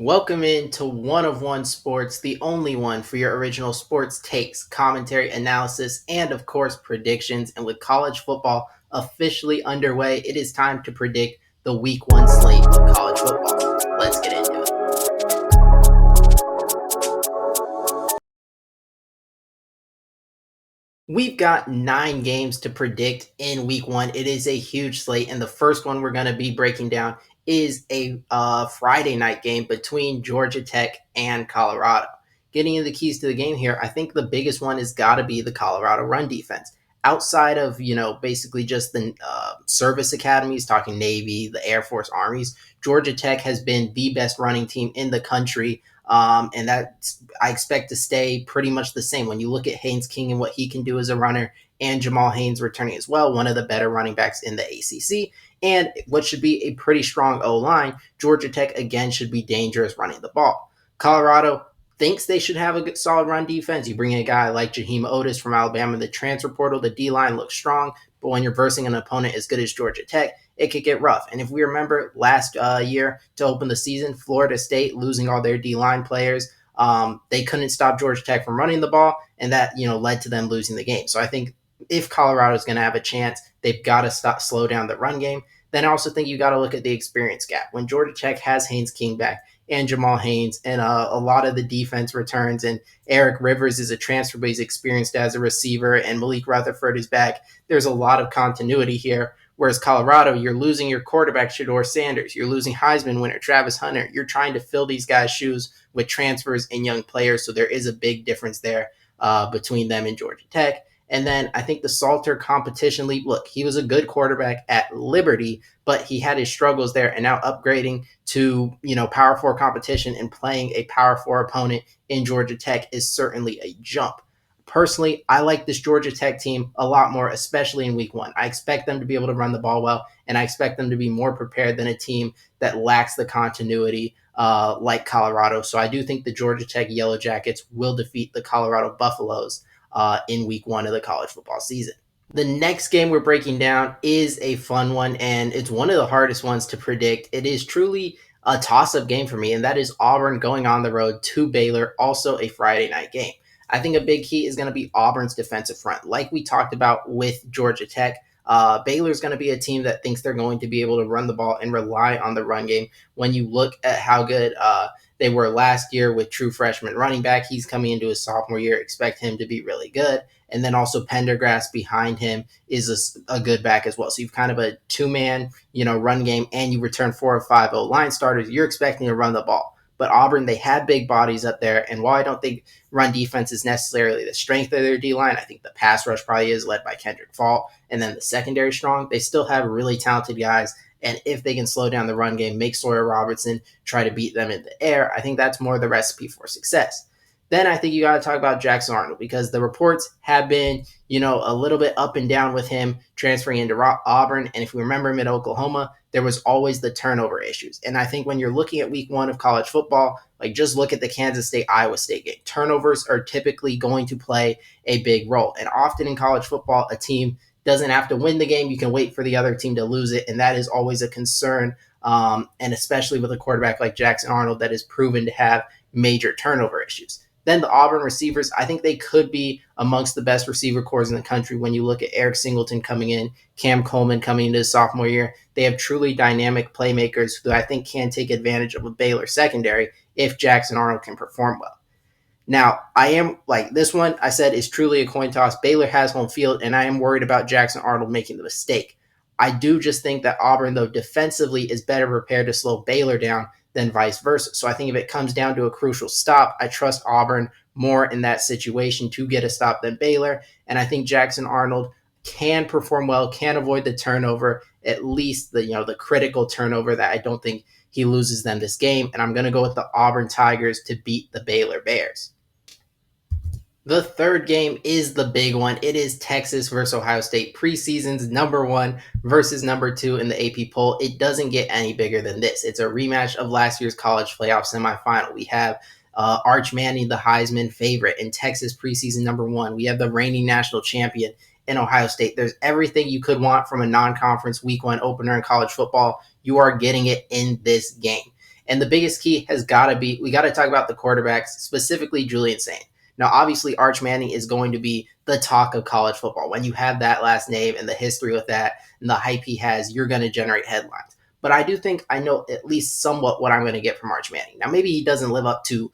Welcome into One of One Sports, the only one for your original sports takes, commentary, analysis, and of course predictions. And with college football officially underway, it is time to predict the Week 1 slate of college football. Let's get into it. We've got 9 games to predict in Week 1. It is a huge slate, and the first one we're going to be breaking down is a Friday night game between Georgia Tech and Colorado. Getting into the keys to the game here, I think the biggest one has got to be the Colorado run defense. Outside of basically just the service academies, talking Navy, the Air Force, Armies, Georgia Tech has been the best running team in the country, and that I expect to stay pretty much the same. When you look at Haynes King and what he can do as a runner, and Jamal Haynes returning as well, one of the better running backs in the ACC, and what should be a pretty strong O line, Georgia Tech again should be dangerous running the ball. Colorado thinks they should have a good, solid run defense. You bring in a guy like Jaheim Otis from Alabama in the transfer portal, the D line looks strong, but when you're versing an opponent as good as Georgia Tech, it could get rough. And if we remember last year to open the season, Florida State losing all their D line players, they couldn't stop Georgia Tech from running the ball, and that led to them losing the game. So I think if Colorado is going to have a chance, they've got to slow down the run game. Then I also think you got to look at the experience gap. When Georgia Tech has Haynes King back and Jamal Haynes, and a lot of the defense returns, and Eric Rivers is a transfer, but he's experienced as a receiver, and Malik Rutherford is back, there's a lot of continuity here. Whereas Colorado, you're losing your quarterback, Shedeur Sanders. You're losing Heisman winner, Travis Hunter. You're trying to fill these guys' shoes with transfers and young players. So there is a big difference there between them and Georgia Tech. And then I think the Salter competition leap, look, he was a good quarterback at Liberty, but he had his struggles there, and now upgrading to, Power 4 competition and playing a Power 4 opponent in Georgia Tech is certainly a jump. Personally, I like this Georgia Tech team a lot more, especially in Week 1. I expect them to be able to run the ball well, and I expect them to be more prepared than a team that lacks the continuity like Colorado. So I do think the Georgia Tech Yellow Jackets will defeat the Colorado Buffaloes in Week 1 of the college football season. The next game we're breaking down is a fun one, and it's one of the hardest ones to predict. It is truly a toss-up game for me, and that is Auburn going on the road to Baylor, also a Friday night game. I think a big key is going to be Auburn's defensive front. Like we talked about with Georgia Tech, Baylor's going to be a team that thinks they're going to be able to run the ball and rely on the run game. When you look at how good they were last year with true freshman running back, he's coming into his sophomore year. Expect him to be really good. And then also Pendergrass behind him is a good back as well. So you've kind of a two-man, run game, and you return 4 or 5 O-line starters. You're expecting to run the ball. But Auburn, they had big bodies up there. And while I don't think run defense is necessarily the strength of their D-line, I think the pass rush probably is, led by Kendrick Fault. And then the secondary strong. They still have really talented guys. And if they can slow down the run game, make Sawyer Robertson try to beat them in the air, I think that's more the recipe for success. Then I think you got to talk about Jackson Arnold, because the reports have been, a little bit up and down with him transferring into Auburn. And if we remember him at Oklahoma, there was always the turnover issues. And I think when you're looking at Week 1 of college football, like just look at the Kansas State-Iowa State game. Turnovers are typically going to play a big role. And often in college football, a team doesn't have to win the game. You can wait for the other team to lose it. And that is always a concern. And especially with a quarterback like Jackson Arnold that is proven to have major turnover issues. Then the Auburn receivers, I think they could be amongst the best receiver corps in the country. When you look at Eric Singleton coming in, Cam Coleman coming into his sophomore year, they have truly dynamic playmakers who I think can take advantage of a Baylor secondary if Jackson Arnold can perform well. Now, I am like this one, I said, is truly a coin toss. Baylor has home field, and I am worried about Jackson Arnold making the mistake. I do just think that Auburn, though, defensively is better prepared to slow Baylor down than vice versa. So I think if it comes down to a crucial stop, I trust Auburn more in that situation to get a stop than Baylor. And I think Jackson Arnold can perform well, can avoid the turnover, at least the critical turnover that I don't think he loses them this game. And I'm going to go with the Auburn Tigers to beat the Baylor Bears. The third game is the big one. It is Texas versus Ohio State, preseason's #1 versus #2 in the AP poll. It doesn't get any bigger than this. It's a rematch of last year's college playoff semifinal. We have Arch Manning, the Heisman favorite, in Texas preseason #1. We have the reigning national champion in Ohio State. There's everything you could want from a non-conference Week 1 opener in college football. You are getting it in this game. And the biggest key has got to be we got to talk about the quarterbacks, specifically Julian Saint. Now, obviously, Arch Manning is going to be the talk of college football. When you have that last name and the history with that and the hype he has, you're going to generate headlines. But I do think I know at least somewhat what I'm going to get from Arch Manning. Now, maybe he doesn't live up to,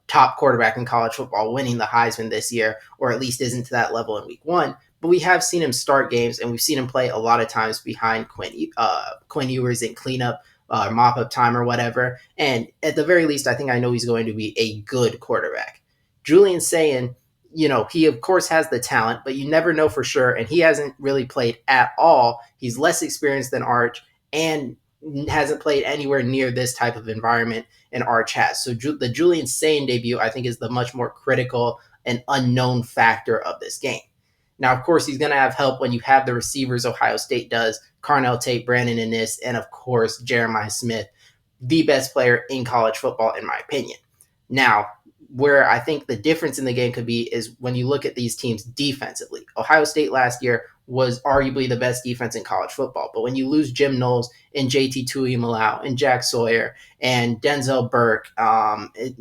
top quarterback in college football, winning the Heisman this year, or at least isn't to that level in week one. But we have seen him start games, and we've seen him play a lot of times behind Quinn Ewers in cleanup, mop up time, or whatever. And at the very least, I think I know he's going to be a good quarterback. Julian saying, he of course has the talent, but you never know for sure. And he hasn't really played at all. He's less experienced than Arch and hasn't played anywhere near this type of environment and Arch has. So the Julian Sayin debut, I think, is the much more critical and unknown factor of this game. Now, of course, he's going to have help when you have the receivers Ohio State does, Carnell Tate, Brandon Inniss, and of course, Jeremiah Smith, the best player in college football, in my opinion. Now, where I think the difference in the game could be is when you look at these teams defensively. Ohio State last year was arguably the best defense in college football. But when you lose Jim Knowles and JT Tuimoloau and Jack Sawyer and Denzel Burke,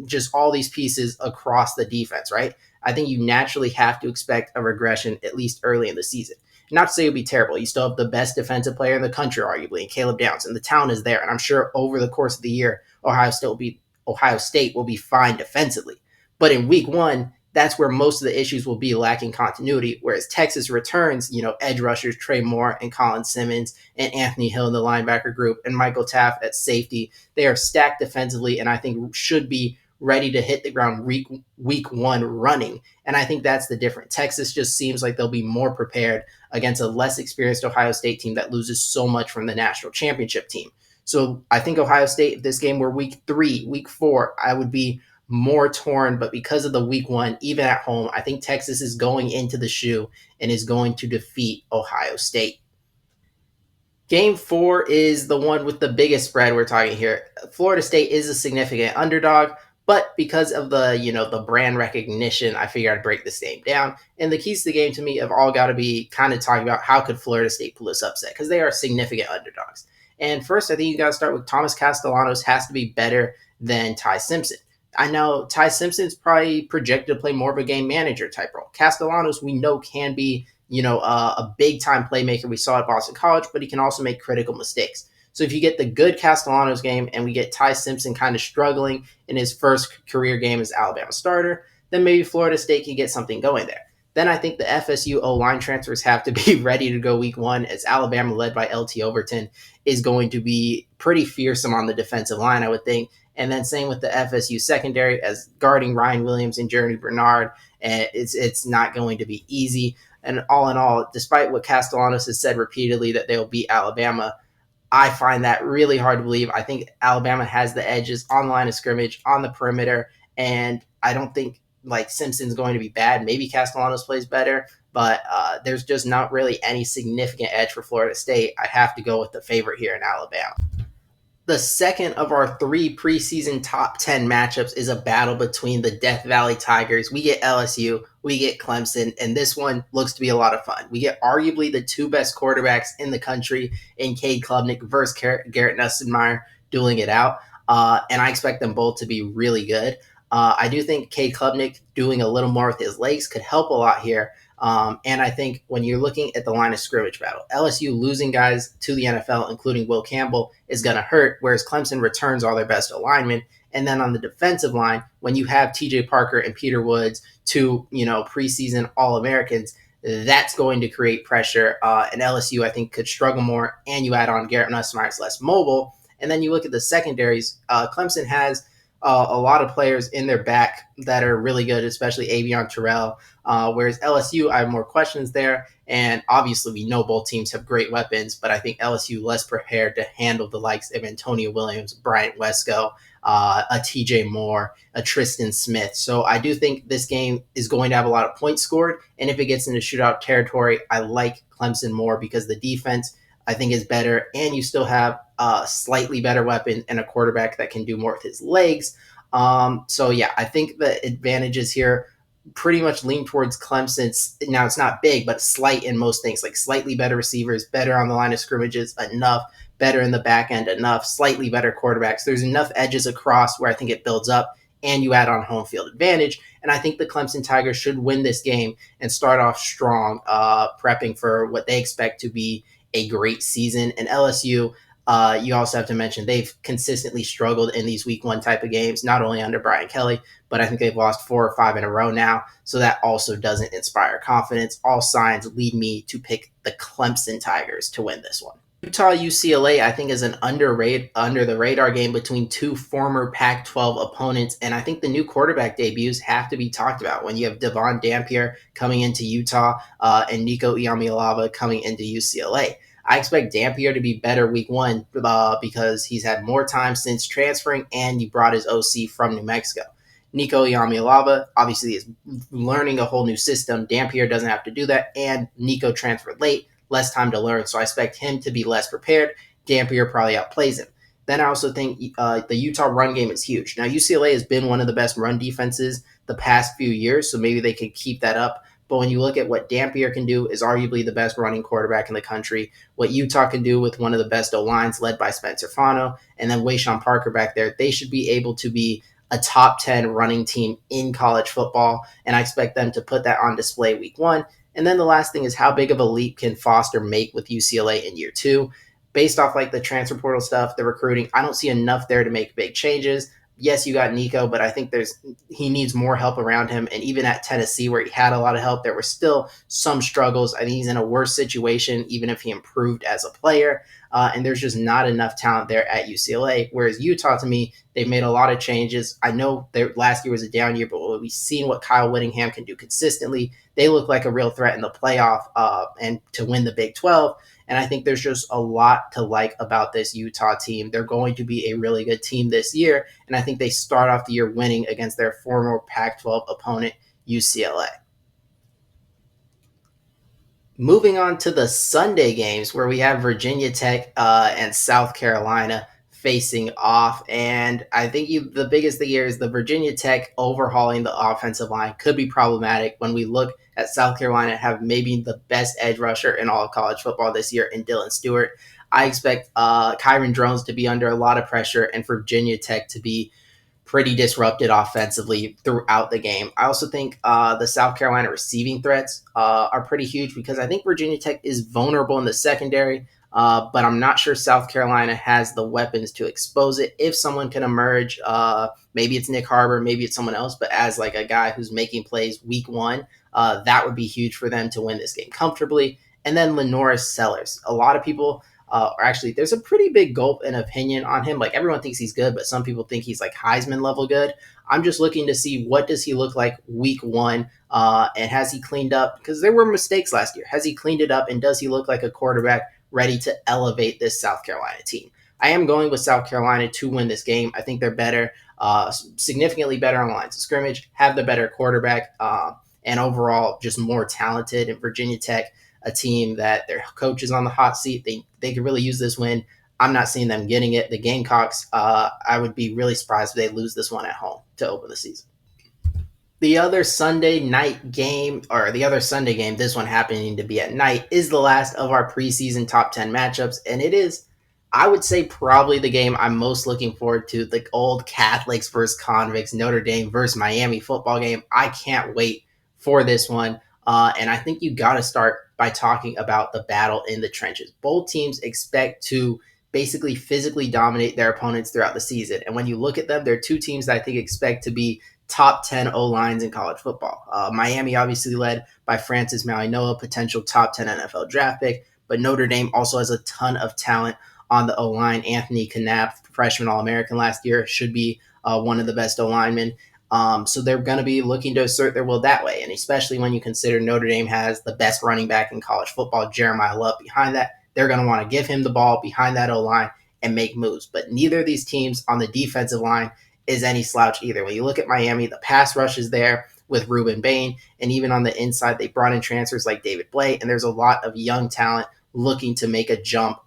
just all these pieces across the defense, right? I think you naturally have to expect a regression at least early in the season. Not to say it would be terrible. You still have the best defensive player in the country, arguably, in Caleb Downs, and the talent is there. And I'm sure over the course of the year, Ohio State will be fine defensively. But in week one, that's where most of the issues will be lacking continuity. Whereas Texas returns, edge rushers Trey Moore and Colin Simmons and Anthony Hill in the linebacker group and Michael Taft at safety. They are stacked defensively and I think should be ready to hit the ground week one running. And I think that's the difference. Texas just seems like they'll be more prepared against a less experienced Ohio State team that loses so much from the national championship team. So I think Ohio State, if this game were week 3, week 4, I would be more torn. But because of the week 1, even at home, I think Texas is going into the shoe and is going to defeat Ohio State. Game 4 is the one with the biggest spread we're talking here. Florida State is a significant underdog, but because of the brand recognition, I figured I'd break this game down. And the keys to the game to me have all got to be kind of talking about how could Florida State pull this upset, because they are significant underdogs. And first, I think you got to start with Thomas Castellanos has to be better than Ty Simpson. I know Ty Simpson's probably projected to play more of a game manager type role. Castellanos, we know, can be, a big time playmaker. We saw at Boston College, but he can also make critical mistakes. So if you get the good Castellanos game and we get Ty Simpson kind of struggling in his first career game as Alabama starter, then maybe Florida State can get something going there. Then I think the FSU O-line transfers have to be ready to go week 1, as Alabama, led by LT Overton, is going to be pretty fearsome on the defensive line, I would think. And then same with the FSU secondary, as guarding Ryan Williams and Jeremy Bernard, and it's not going to be easy. And all in all, despite what Castellanos has said repeatedly that they'll beat Alabama, I find that really hard to believe. I think Alabama has the edges on the line of scrimmage, on the perimeter, and I don't think Simpson's going to be bad. Maybe Castellanos plays better, but there's just not really any significant edge for Florida State. I have to go with the favorite here in Alabama. The second of our 3 preseason top 10 matchups is a battle between the Death Valley Tigers. We get LSU, we get Clemson, and this one looks to be a lot of fun. We get arguably the 2 best quarterbacks in the country in Cade Klubnik versus Garrett Nussmeier dueling it out, and I expect them both to be really good. I do think Cade Klubnik doing a little more with his legs could help a lot here. And I think when you're looking at the line of scrimmage battle, LSU losing guys to the NFL, including Will Campbell, is going to hurt, whereas Clemson returns all their best alignment. And then on the defensive line, when you have TJ Parker and Peter Woods, 2 preseason All-Americans, that's going to create pressure. And LSU, I think, could struggle more. And you add on Garrett Nussmeier's less mobile. And then you look at the secondaries. Clemson has a lot of players in their back that are really good, especially Avion Terrell. Whereas LSU, I have more questions there. And obviously, we know both teams have great weapons, but I think LSU less prepared to handle the likes of Antonio Williams, Bryant Wesco, a TJ Moore, a Tristan Smith. So I do think this game is going to have a lot of points scored. And if it gets into shootout territory, I like Clemson more because the defense, I think, is better. And you still have a slightly better weapon and a quarterback that can do more with his legs. So yeah, I think the advantages here pretty much lean towards Clemson's. Now it's not big, but slight in most things, like slightly better receivers, better on the line of scrimmages, enough, better in the back end, enough, slightly better quarterbacks. There's enough edges across where I think it builds up and you add on home field advantage. And I think the Clemson Tigers should win this game and start off strong, prepping for what they expect to be a great season. And LSU, you also have to mention they've consistently struggled in these week 1 type of games, not only under Brian Kelly, but I think they've lost 4 or 5 in a row now. So that also doesn't inspire confidence. All signs lead me to pick the Clemson Tigers to win this one. Utah UCLA, I think, is an underrated, under the radar game between two former Pac 12 opponents. And I think the new quarterback debuts have to be talked about when you have Devon Dampier coming into Utah and Nico Iamaleava coming into UCLA. I expect Dampier to be better week 1 because he's had more time since transferring and he brought his OC from New Mexico. Nico Iamaleava obviously is learning a whole new system. Dampier doesn't have to do that, and Nico transferred late, less time to learn, so I expect him to be less prepared. Dampier probably outplays him. Then I also think the Utah run game is huge. Now, UCLA has been one of the best run defenses the past few years, so maybe they could keep that up. But when you look at what Dampier can do, is arguably the best running quarterback in the country. What Utah can do with one of the best O-lines led by Spencer Fano, and then Wayshawn Parker back there, they should be able to be a top 10 running team in college football, and I expect them to put that on display week 1. And then the last thing is how big of a leap can Foster make with UCLA in year 2? Based off like the transfer portal stuff, the recruiting, I don't see enough there to make big changes. Yes, you got Nico, but I think he needs more help around him. And even at Tennessee, where he had a lot of help, there were still some struggles. I think he's in a worse situation, even if he improved as a player. And there's just not enough talent there at UCLA. Whereas Utah, to me, they've made a lot of changes. I know their last year was a down year, but we've seen what Kyle Whittingham can do consistently. They look like a real threat in the playoff and to win the Big 12. And I think there's just a lot to like about this Utah team. They're going to be a really good team this year. And I think they start off the year winning against their former Pac 12 opponent, UCLA. Moving on to the Sunday games where we have Virginia Tech and South Carolina facing off. And I think the biggest thing here is the Virginia Tech overhauling the offensive line could be problematic when we look at South Carolina have maybe the best edge rusher in all of college football this year in Dylan Stewart. I expect Kyron Drones to be under a lot of pressure and for Virginia Tech to be pretty disrupted offensively throughout the game. I also think the South Carolina receiving threats are pretty huge because I think Virginia Tech is vulnerable in the secondary, but I'm not sure South Carolina has the weapons to expose it. If someone can emerge, maybe it's Nick Harbor, maybe it's someone else, but as like a guy who's making plays week 1, that would be huge for them to win this game comfortably. And then Lenoris Sellers. A lot of people or actually, there's a pretty big gulp in opinion on him. Like everyone thinks he's good, but some people think he's like Heisman level good. I'm just looking to see what does he look like week 1, and has he cleaned up? Because there were mistakes last year. Has he cleaned it up, and does he look like a quarterback ready to elevate this South Carolina team? I am going with South Carolina to win this game. I think they're better, significantly better on the lines of scrimmage, have the better quarterback, and overall just more talented. And Virginia Tech, a team that their coach is on the hot seat. They could really use this win. I'm not seeing them getting it. The Gamecocks, I would be really surprised if they lose this one at home to open the season. The other Sunday night game, or the other Sunday game, this one happening to be at night, is the last of our preseason top 10 matchups. And it is, I would say, probably the game I'm most looking forward to, the old Catholics versus Convicts, Notre Dame versus Miami football game. I can't wait for this one. And I think you got to start by talking about the battle in the trenches. Both teams expect to basically physically dominate their opponents throughout the season. And when you look at them, they're two teams that I think expect to be top 10 O-lines in college football. Miami obviously led by Francis Malinois, potential top 10 NFL draft pick, but Notre Dame also has a ton of talent on the O-line. Anthony Knapp, freshman All-American last year, should be one of the best O-linemen. So they're going to be looking to assert their will that way. And especially when you consider Notre Dame has the best running back in college football, Jeremiah Love, behind that, they're going to want to give him the ball behind that O-line and make moves. But neither of these teams on the defensive line is any slouch either. When you look at Miami, the pass rush is there with Ruben Bain. And even on the inside, they brought in transfers like David Blay. And there's a lot of young talent looking to make a jump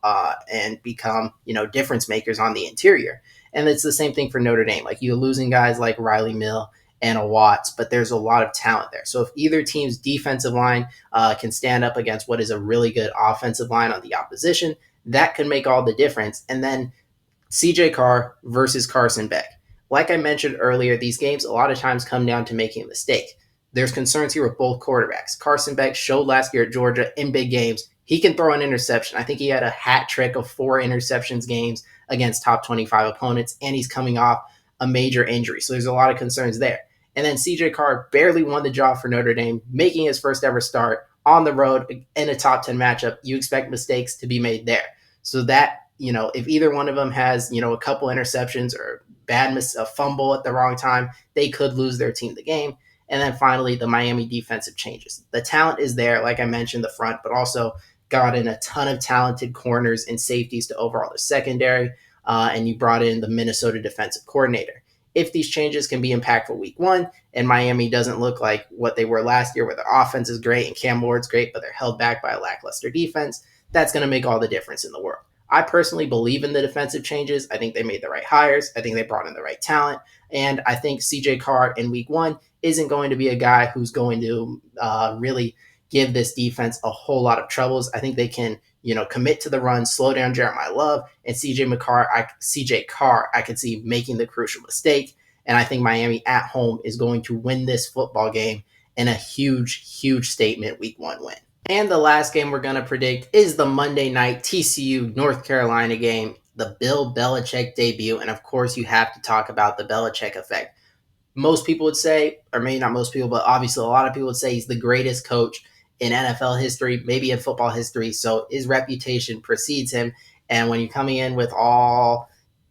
and become, difference makers on the interior. And it's the same thing for Notre Dame. Like you're losing guys like Riley Mill and a Watts, but there's a lot of talent there. So if either team's defensive line can stand up against what is a really good offensive line on the opposition, that could make all the difference. And then CJ Carr versus Carson Beck. Like I mentioned earlier, these games a lot of times come down to making a mistake. There's concerns here with both quarterbacks. Carson Beck showed last year at Georgia in big games he can throw an interception. I think he had a hat trick of 4 interceptions games against top 25 opponents, and he's coming off a major injury. So there's a lot of concerns there. And then CJ Carr barely won the job for Notre Dame, making his first ever start on the road in a top 10 matchup. You expect mistakes to be made there. So that, if either one of them has, a couple interceptions or a fumble at the wrong time, they could lose their team the game. And then finally, the Miami defensive changes. The talent is there, like I mentioned, the front, but also got in a ton of talented corners and safeties to overall the secondary, and you brought in the Minnesota defensive coordinator. If these changes can be impactful week 1 and Miami doesn't look like what they were last year where their offense is great and Cam Ward's great, but they're held back by a lackluster defense, that's going to make all the difference in the world. I personally believe in the defensive changes. I think they made the right hires. I think they brought in the right talent. And I think CJ Carr in week 1 isn't going to be a guy who's going to really give this defense a whole lot of troubles. I think they can, commit to the run, slow down Jeremiah Love, and CJ Carr, I could see making the crucial mistake. And I think Miami at home is going to win this football game in a huge, huge statement week 1 win. And the last game we're going to predict is the Monday night TCU North Carolina game, the Bill Belichick debut. And of course, you have to talk about the Belichick effect. Most people would say, or maybe not most people, but obviously a lot of people would say he's the greatest coach in NFL history, maybe in football history. So his reputation precedes him. And when you're coming in with all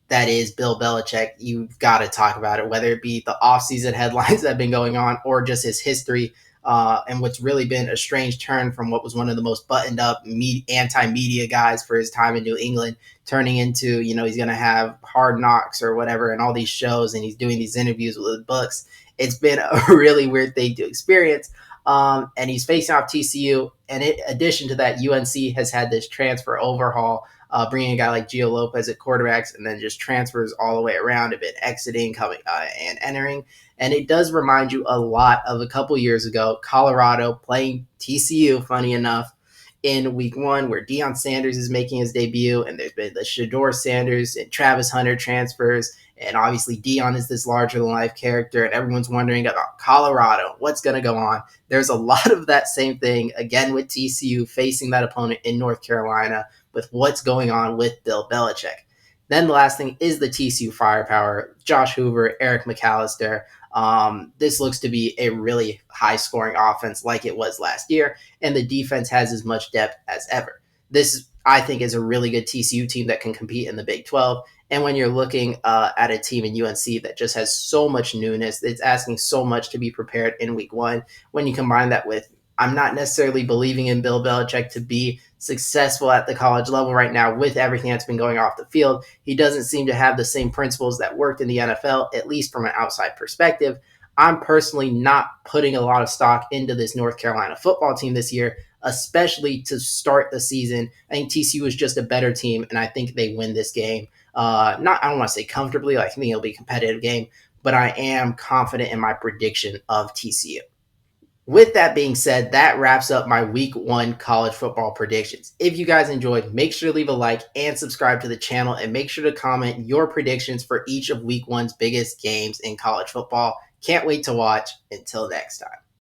that is Bill Belichick, you've got to talk about it, whether it be the offseason headlines that have been going on or just his history, and what's really been a strange turn from what was one of the most buttoned up anti-media guys for his time in New England, turning into, he's going to have Hard Knocks or whatever and all these shows, and he's doing these interviews with books. It's been a really weird thing to experience. And he's facing off TCU. And in addition to that, UNC has had this transfer overhaul, bringing a guy like Gio Lopez at quarterbacks, and then just transfers all the way around, a bit exiting, coming, and entering. And it does remind you a lot of a couple years ago, Colorado playing TCU, funny enough, in week 1, where Deion Sanders is making his debut, and there's been the Shador Sanders and Travis Hunter transfers. And obviously Deion is this larger-than-life character, and everyone's wondering about Colorado, what's going to go on. There's a lot of that same thing, again, with TCU facing that opponent in North Carolina with what's going on with Bill Belichick. Then the last thing is the TCU firepower. Josh Hoover, Eric McAllister. This looks to be a really high-scoring offense like it was last year, and the defense has as much depth as ever. This, I think, is a really good TCU team that can compete in the Big 12. And when you're looking at a team in UNC that just has so much newness, it's asking so much to be prepared in week 1. When you combine that with, I'm not necessarily believing in Bill Belichick to be successful at the college level right now with everything that's been going off the field. He doesn't seem to have the same principles that worked in the NFL, at least from an outside perspective. I'm personally not putting a lot of stock into this North Carolina football team this year, especially to start the season. I think TCU is just a better team, and I think they win this game. I don't want to say comfortably, I think it'll be a competitive game, but I am confident in my prediction of TCU. With that being said, that wraps up my week 1 college football predictions. If you guys enjoyed, make sure to leave a like and subscribe to the channel, and make sure to comment your predictions for each of week 1's biggest games in college football. Can't wait to watch. Until next time.